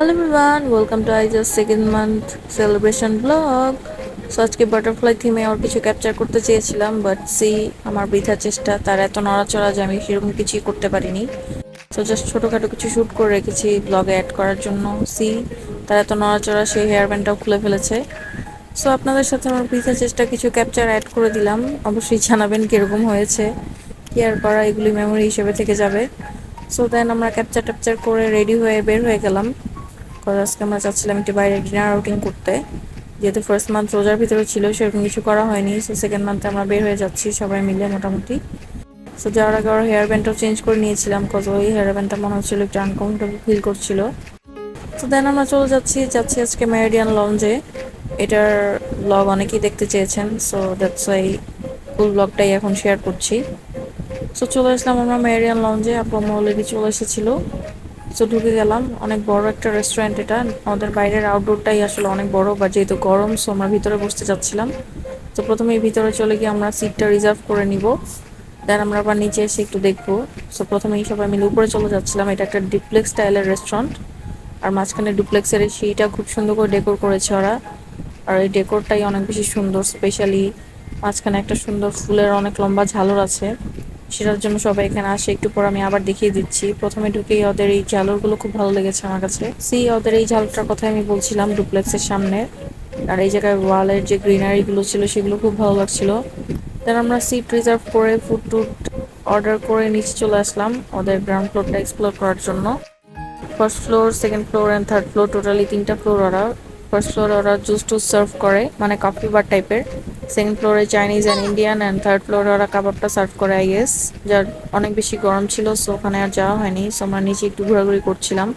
Hello everyone, welcome to Aija's second month celebration vlog. So আজকে butterfly থিমে আর কিছু capture করতে চেয়েছিলাম, বাট আমার বৃথা চেষ্টা, তার এত নড়াচড়া যে আমি সেরকম কিছুই করতে পারিনি। সো জাস্ট ছোটোখাটো কিছু শ্যুট করে রেখেছি ব্লগে অ্যাড করার জন্য। তার এত নড়াচড়া, সেই হেয়ার ব্যান্ডটাও খুলে ফেলেছে। সো আপনাদের সাথে আমার বৃথা চেষ্টা কিছু ক্যাপচার অ্যাড করে দিলাম। অবশ্যই জানাবেন কীরকম হয়েছে। কি আর করা, এগুলি মেমোরি হিসেবে থেকে যাবে। সো দেন আমরা ক্যাপচার ট্যাপচার করে রেডি হয়ে বের হয়ে গেলাম। আজকে আমরা চাচ্ছিলাম একটু বাইরে ডিনার আউটিং করতে, যেহেতু ফার্স্ট মান্থ রোজার ভিতরে ছিল, সেরকম কিছু করা হয়নি। সো সেকেন্ড মান্থে আমরা বের হয়ে যাচ্ছি সবাই মিলে মোটামুটি। সো যাওয়ার আগে ওর হেয়ার ব্যান্ডটাও চেঞ্জ করে নিয়েছিলাম, কজ ওই হেয়ার ব্যান্ডটা মনে হচ্ছিল একটু আনকমফোর্টেবল ফিল করছিল। তো দেন আমরা চলে যাচ্ছি আজকে মেরিডিয়ান লঞ্জে। এটার ব্লগ অনেকেই দেখতে চেয়েছেন, সো দ্যাটস ওয়াই ফুল ব্লগটাই এখন শেয়ার করছি। সো চলে আসলাম আমরা মেরিডিয়ান লঞ্জে, আপু অলরেডি চলে এসেছিলো। সো ঢুকে গেলাম, অনেক বড় একটা রেস্টুরেন্ট এটা। আমাদের বাইরের আউটডোরটাই আসলে অনেক বড়, বা যেহেতু গরম, সো আমরা ভিতরে বসতে চাচ্ছিলাম। তো প্রথমেই ভিতরে চলে গিয়ে আমরা সিটটা রিজার্ভ করে নিব, দেন আমরা আবার নিচে এসে একটু দেখবো। সো প্রথমেই সবাই মিলে উপরে চলে যাচ্ছিলাম। এটা একটা ডুপ্লেক্স স্টাইলের রেস্টুরেন্ট, আর মাঝখানে ডুপ্লেক্সের এই সিঁড়িটা খুব সুন্দর করে ডেকোর করেছে ওরা। আর এই ডেকোরটাই অনেক বেশি সুন্দর, স্পেশালি মাঝখানে একটা সুন্দর ফুলের অনেক লম্বা ঝালর আছে, সেটার জন্য সবাই এখানে আসে। একটু পর আমি আবার দেখিয়ে দিচ্ছি। প্রথমে ঢুকেই ওদের এই ঝালরগুলো খুব ভালো লেগেছে আমার কাছে। ওদের এই ঝালরটার কথা আমি বলছিলাম ডুপ্লেক্সের সামনে। আর এই জায়গায় ওয়ালের যে গ্রিনারি গুলো ছিল সেগুলো খুব ভালো লাগছিল। দেন আমরা সিট রিজার্ভ করে ফুড টুড অর্ডার করে নিচে চলে আসলাম ওদের গ্রাউন্ড ফ্লোরটা এক্সপ্লোর করার জন্য। First floor, second floor and third floor, totally তিনটা ফ্লোর ওরা। ফার্স্ট ফ্লোরে ওরা জুস টুস সার্ভ করে, মানে কফি বার টাইপের। সেকেন্ড ফ্লোরে Chinese and Indian, and third ফ্লোরে ওরা কাবাবটা সার্ভ করে আই গেস। যার অনেক বেশি গরম ছিল, সো ওখানে আর যাওয়া হয়নি। সো আমরা নিচে একটু ঘোরাঘুরি করছিলাম।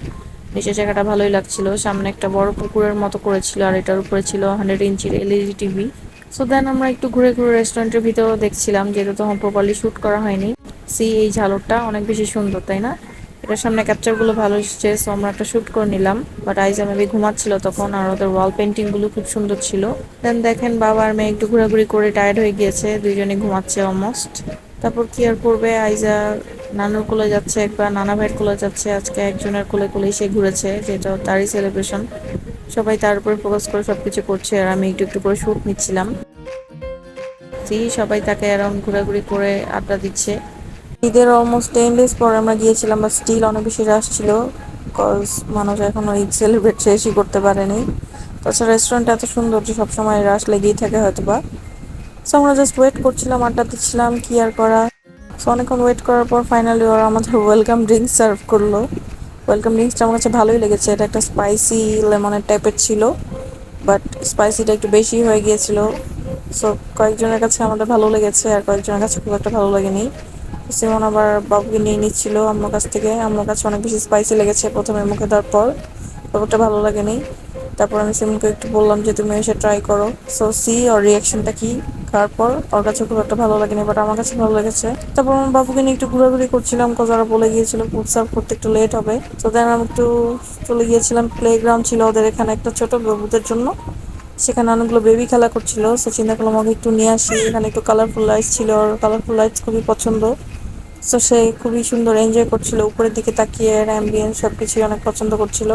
নিচের জায়গাটা ভালোই লাগছিল, সামনে একটা বড় পুকুরের মতো করেছিল, আর এটার উপরে ছিল 100 ইঞ্চির এলইডি টিভি। সো দেন আমরা একটু ঘুরে ঘুরে রেস্টুরেন্টের ভিতরেও দেখছিলাম, যেহেতু তখন প্রপারলি শ্যুট করা হয়নি। এই ঝালরটা অনেক বেশি সুন্দর, তাই না? এটার সামনে ক্যাপচারগুলো ভালো এসেছে, সো আমরা একটা শ্যুট করে নিলাম। বাট আইজা মেবি ঘুমাচ্ছিল তখন, আর ওদের ওয়াল পেন্টিংগুলো খুব সুন্দর ছিল। দেন দেখেন বাবা আর মেয়ে একটু ঘোরাঘুরি করে টায়ার্ড হয়ে গিয়েছে, দুইজনে ঘুমাচ্ছে অলমোস্ট। তারপর কি আর করবে, আইজা নানুর কোলে যাচ্ছে, একবার নানা ভাইয়ের কোলে যাচ্ছে। আজকে একজনের কোলে কোলেই সে ঘুরেছে, যেটা তারই সেলিব্রেশন। সবাই তার উপরে ফোকাস করে সবকিছু করছে, আর আমি একটু একটু করে শ্যুট নিচ্ছিলাম। সবাই তাকে অ্যারাউন্ড ঘোরাঘুরি করে আড্ডা দিচ্ছে। ঈদের অলমোস্ট 10 days পর আমরা গিয়েছিলাম, বা স্টিল অনেক বেশি রাশ ছিল, কজ মানুষ এখনো ঈদ সেলিব্রেট শেষই করতে পারেনি। তাছাড়া রেস্টুরেন্ট এত সুন্দর যে সবসময় রাশ লেগেই থাকে হয়তো বা। সো আমরা জাস্ট ওয়েট করছিলাম, আড্ডা দিচ্ছিলাম, কি আর করা। সো অনেকক্ষণ ওয়েট করার পর ফাইনালি ওরা আমাদের ওয়েলকাম ড্রিঙ্কস সার্ভ করলো। ওয়েলকাম ড্রিঙ্কসটা আমার কাছে ভালোই লেগেছে। এটা একটা স্পাইসি লেমনের টাইপের ছিল, বাট স্পাইসিটা একটু বেশি হয়ে গিয়েছিল। সো কয়েকজনের কাছে আমাদের ভালো লেগেছে, আর কয়েকজনের কাছে খুব একটা ভালো লাগেনি। সিমন আবার বাবুকে নিয়ে নিচ্ছিল আম্মুর কাছ থেকে। আম্মুর কাছে অনেক বেশি স্পাইসি লেগেছে প্রথমে মুখে দেওয়ার পর, ব্যাপারটা ভালো লাগেনি। তারপর আমি সিমনকে একটু বললাম যে তুমি এসে ট্রাই করো। সো ওর রিয়াকশনটা কি খাওয়ার পর। ওর কাছে খুব একটা ভালো লাগেনি, বাট আমার কাছে ভালো লেগেছে। তারপর আমার বাবুকে নিয়ে একটু ঘোরাঘুরি করছিলাম, কজ ওরা বলে গিয়েছিল ফুড সার্ভ করতে একটু লেট হবে। তো দেন আমি একটু চলে গিয়েছিলাম, প্লে গ্রাউন্ড ছিল ওদের এখানে একটা ছোট বাবুদের জন্য, সেখানে অনেকগুলো বেবি খেলা করছিল। সো চিন্তা করলাম আমাকে একটু নিয়ে আসি, এখানে একটু কালারফুল লাইটস ছিল, আর কালারফুল লাইটস খুবই পছন্দ। সো সে খুবই সুন্দর এনজয় করছিল, উপরের দিকে তাকিয়ে অ্যাম্বিয়েন্স সব কিছুই অনেক পছন্দ করছিল।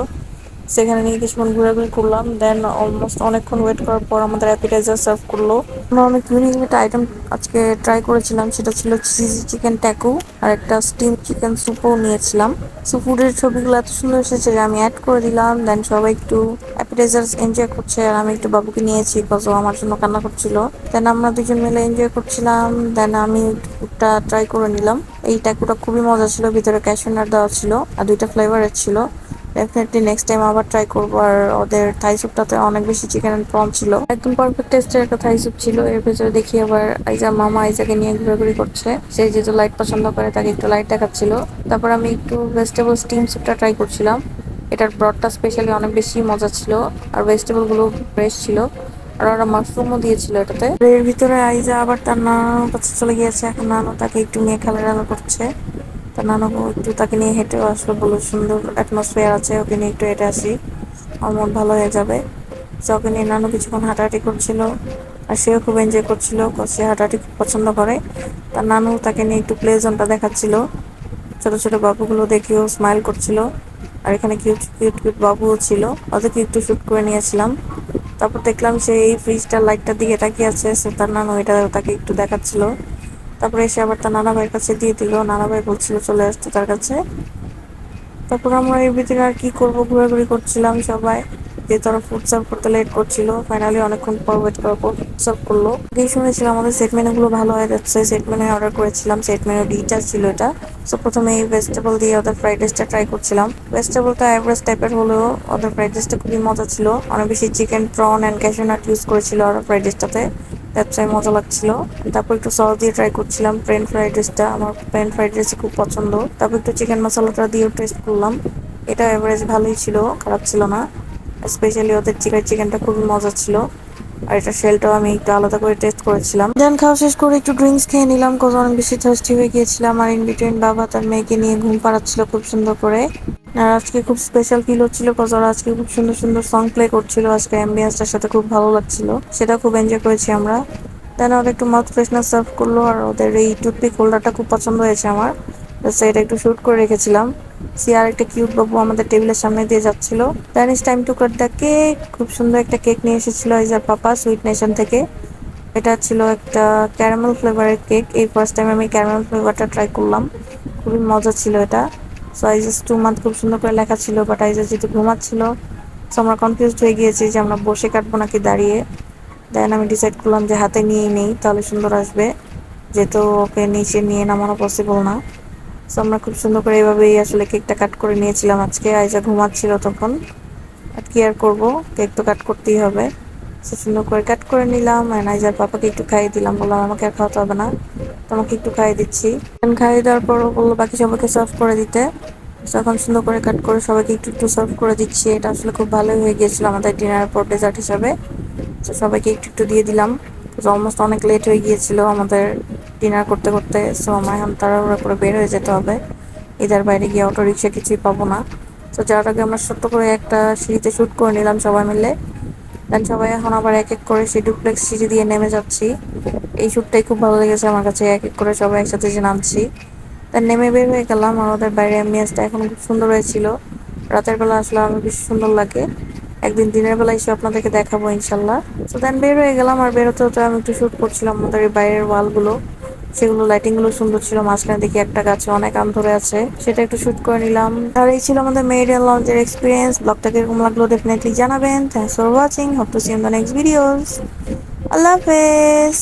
সেখানে নিয়ে কিছুক্ষণ ঘোরাঘুরি করলাম। দেন অলমোস্ট অনেকক্ষণ ওয়েট করার পর আমাদের অ্যাপিটাইজার সার্ভ করলো। আমরা অনেক ইউনিক একটা আইটেম আজকে ট্রাই করেছিলাম, সেটা ছিল চিজি চিকেন ট্যাকো, আর একটা স্টিম চিকেন স্যুপও নিয়েছিলাম। সো ফুডের ছবিগুলো এত সুন্দর এসেছে যে আমি অ্যাড করে দিলাম। দেন সবাই একটু অ্যাপিটাইজার এনজয় করছে, আর আমি একটু বাবুকে নিয়েছি, কজ ও আমার জন্য কান্না করছিল। দেন আমরা দুজন মিলে এনজয় করছিলাম। দেন আমি ফুডটা ট্রাই করে নিলাম। এই ট্যাকোটা খুবই মজা ছিল, ভিতরে ক্যাশনাট দেওয়া ছিল, আর দুইটা ফ্লেভারের ছিল। ডেফিনেটলি নেক্সট টাইম আবার ট্রাই করবো। আর ওদের থাই স্যুপটাতে অনেক বেশি চিকেন এন্ড প্রন ছিল, একদম পারফেক্ট টেস্টের একটা থাই স্যুপ ছিল। এর ভেতরে দেখি আবার আইজাকে নিয়ে ঘোরাঘুরি করছে। সে যেহেতু লাইট পছন্দ করে, তাকে একটু লাইট দেখাচ্ছিল। তারপর আমি একটু ভেজিটেবল স্টিম স্যুপটা ট্রাই করছিলাম। এটার ব্রডটা স্পেশালি অনেক বেশি মজা ছিল, আর ভেজিটেবল গুলো ফ্রেশ ছিল, আর ওরা মাশরুমও দিয়েছিল এটাতে। এর ভিতরে আইজা আবার তার নানুর কাছে চলে গিয়েছে, এখন নানু তাকে একটু নিয়ে খেলাধুলা করছে। তার নানু একটু তাকে নিয়ে হেঁটেও আসলো, বলে সুন্দর অ্যাটমসফিয়ার আছে, ওকে নিয়ে একটু হেঁটে আসি, আমার মন ভালো হয়ে যাবে। তো ওকে নিয়ে নানু কিছুক্ষণ হাঁটাহাঁটি করছিল, আর সেও খুব এনজয় করছিল, সে হাঁটাহাঁটি খুব পছন্দ করে। তার নানু তাকে নিয়ে একটু প্লে জোনটা দেখাচ্ছিল, ছোট ছোট বাবুগুলো দেখেও স্মাইল করছিল। আর এখানে কিউট কিউট কিউট বাবুও ছিল, ওদেরকে একটু শুট করে নিয়েছিলাম। তারপর দেখলাম সে এই ফ্রিজটার লাইটটার দিকে তাকিয়ে আছে, সে তার নানু এটা তাকে একটু দেখাচ্ছিল। তারপরে এসে আবার তার নানা ভাইয়ের কাছে দিয়ে দিল, নানা ভাই বলছিল চলে আসতে তার কাছে। তারপর আমরা এর ভিতরে আর কি করবো, ঘোরাঘুরি করছিলাম সবাই, যে তারা ফুড সার্ভ করতে লেট করছিল। ফাইনালি অনেকক্ষণ পর ওয়েট করার পর ফুড সার্ভ করলো। এই শুনেছিলাম আমাদের সেট মেনু গুলো ভালো হয়ে যাচ্ছে, সেট মেনু অর্ডার করেছিলাম, সেট মেনু ডিটা ছিল এটা। সো প্রথমে এই ভেজিটেবল দিয়ে ওদের ফ্রাইড রাইসটা ট্রাই করছিলাম। ভেজিটেবলটা অ্যাভারেজ টাইপের হলেও ওদের ফ্রাইড রাইসটা খুবই মজা ছিল। অনেক বেশি chicken, prawn and cashew nut use করেছিল ওরা ফ্রাইড রাইসটাতে, ব্যবসায় মজা লাগছিল। তারপর একটু সস দিয়ে ট্রাই করছিলাম প্লেন ফ্রাইড রাইসটা, আমার প্লেন ফ্রাইড রাইস খুব পছন্দ। তারপর একটু চিকেন মশলাটা দিয়েও টেস্ট করলাম, এটা এভারেজ ভালোই ছিল, খারাপ ছিল না। স্পেশালি ওদের চিকেনটা খুবই মজা ছিল। আর এটা শেলটাও আমি একটু আলাদা করে টেস্ট করেছিলাম। দেন খাওয়া শেষ করে একটু ড্রিঙ্কস খেয়ে নিলাম, কজ অনেক বেশি থার্স্টি হয়ে গিয়েছিলাম। আর ইন বিটুইন বাবা তার মেয়েকে নিয়ে ঘুম পাড়াচ্ছিল খুব সুন্দর করে। আর আজকে খুব স্পেশাল ফিল হচ্ছিল, কজ ওরা আজকে খুব সুন্দর সুন্দর সং প্লে করছিল, আজকে অ্যাম্বিয়েন্সটার সাথে খুব ভালো লাগছিল, সেটা খুব এনজয় করেছি আমরা। দেন ওরা একটু মাউথ ফ্রেশনার সার্ভ করলো, আর ওদের এই টুথপিক হোল্ডারটা খুব পছন্দ হয়েছে আমার, তো এটা একটু শুট করে রেখেছিলাম। সি আর একটা কিউট বাবু আমাদের টেবিলের সামনে দিয়ে যাচ্ছিল। Then is time to cut the cake. খুব সুন্দর একটা কেক নিয়ে এসেছিল এই যে পাপা সুইট নেশন থেকে। এটা ছিল একটা ক্যারামেল ফ্লেভারের কেক, এই ফার্স্ট টাইম আমি ক্যারামেল ফ্লেভারটা ট্রাই করলাম, খুবই মজা ছিল এটা। সো আইজাস 2 মান্থ খুব সুন্দর করে লেখা ছিল, বাট আইজাস যেহেতু ঘুমাচ্ছিল, সো আমরা কনফিউজড হয়ে গিয়েছি যে আমরা বসে কাটবো নাকি দাঁড়িয়ে। দেন আমি ডিসাইড করলাম যে হাতে নিয়েই নেই, তাহলে সুন্দর আসবে, যেহেতু ওকে নিচে নিয়ে নামানো পসিবল না। সো আমরা খুব সুন্দর করে এইভাবেই আসলে কেকটা কাট করে নিয়েছিলাম আজকে। আইজা ঘুমাচ্ছিল তখন, আর কি আর করবো, কেক তো কাট করতেই হবে। সে সুন্দর করে কাট করে নিলাম, অ্যান্ড আইজার পাপাকে একটু খাইয়ে দিলাম, বললাম আমাকে আর খাওয়াতে হবে না, তোমাকে একটু খাইয়ে দিচ্ছি। খাইয়ে দেওয়ার পর বললো বাকি সবাইকে সার্ভ করে দিতে। তখন সুন্দর করে কাট করে সবাইকে একটু একটু সার্ভ করে দিচ্ছি। এটা আসলে খুব ভালোই হয়ে গিয়েছিল আমাদের ডিনার পর ডেজার্ট হিসাবে। তো সবাইকে একটু একটু দিয়ে দিলাম, অলমোস্ট অনেক লেট হয়ে গিয়েছিল আমাদের ডিনার করতে করতে। সো আমার এখন তাড়াহুড়া করে বের হয়ে যেতে হবে, এদের বাইরে গিয়ে অটো রিক্সা কিছুই পাবো না। তো যার আগে আমরা ছোট্ট করে একটা সিঁড়িতে শ্যুট করে নিলাম সবাই মিলে। দেন সবাই এখন আবার এক এক করে সেই ডুপ্লেক্স সিঁড়ি দিয়ে নেমে যাচ্ছি। এই শ্যুটটাই খুব ভালো লেগেছে আমার কাছে, এক এক করে সবাই একসাথে যে নামছি। তার নেমে বের হয়ে গেলাম, আমাদের বাইরে অ্যাম্বিয়েন্সটা এখন খুব সুন্দর হয়েছিল। রাতের বেলা আসলে আমার বেশি সুন্দর লাগে, একদিন দিনের বেলা এসে আপনাদেরকে দেখাবো ইনশাল্লাহ। তো দেন বের হয়ে গেলাম, আর বেরোতে হতে আমি একটু শ্যুট করছিলাম আমাদের এই বাইরের ওয়ালগুলো, সেগুলো লাইটিং গুলো সুন্দর ছিল। মাঝখানে দেখি একটা গাছে অনেক আম ধরে আছে, সেটা একটু শুট করে নিলাম। আর এই ছিল আমাদের মেরিডিয়ান লঞ্চের এক্সপিরিয়েন্স। ব্লগটা কিরকম লাগলো ডেফিনেটলি জানাবেন। Thanks for watching, hope to see in the next videos. আল্লাহ হাফেজ।